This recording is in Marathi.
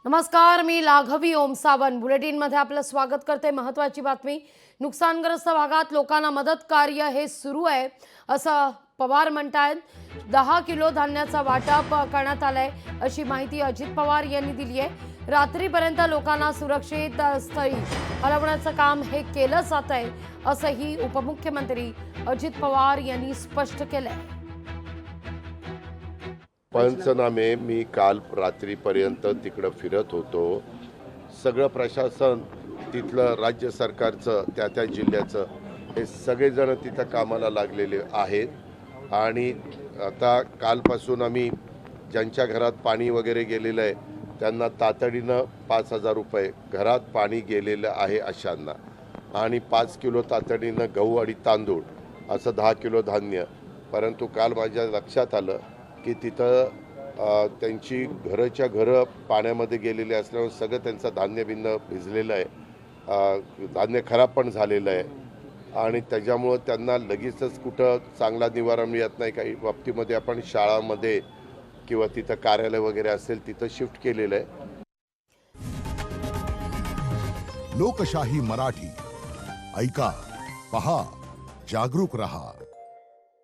नमस्कार, मी लाघवी ओमसावन बुलेटिनमध्ये आपलं स्वागत करते। महत्त्वाची बातमी, नुकसानग्रस्त भागात लोकांना मदत कार्य हे सुरू आहे असं पवार म्हणतात। 10 किलो धान्याचा वाटप करण्यात आलंय अशी माहिती अजित पवार यांनी दिली आहे। रात्रीपर्यंत लोकांना सुरक्षित स्थळी हलवण्याचं काम हे केलं जात आहे असंही उपमुख्यमंत्री अजित पवार यांनी स्पष्ट केलंय। पंचनामे मी काल रात्रीपर्यंत तिकडं फिरत होतो। सगळं प्रशासन तिथलं राज्य सरकारचं त्या जिल्ह्याचं हे सगळेजण तिथं कामाला लागलेले आहेत आणि आता कालपासून आम्ही ज्यांच्या घरात पाणी वगैरे गेलेलं आहे त्यांना तातडीनं 5,000 रुपये घरात पाणी गेलेलं आहे अशांना आणि 5 किलो तातडीनं गहू आणि तांदूळ असं 10 किलो धान्य। परंतु काल माझ्या लक्षात आलं की तिथं त्यांची घरच्या घरं पाण्यामध्ये गेलेले असल्यामुळे सगळं त्यांचं धान्य बिन्न भिजलेलं आहे, धान्य खराब पण झालेलं आहे आणि त्याच्यामुळं त्यांना लगेचच कुठं चांगला निवारा मिळत नाही। काही बाबतीमध्ये आपण शाळांमध्ये किंवा तिथं कार्यालय वगैरे असेल तिथं शिफ्ट केलेलं आहे। लोकशाही मराठी ऐका, पहा, जागरूक रहा।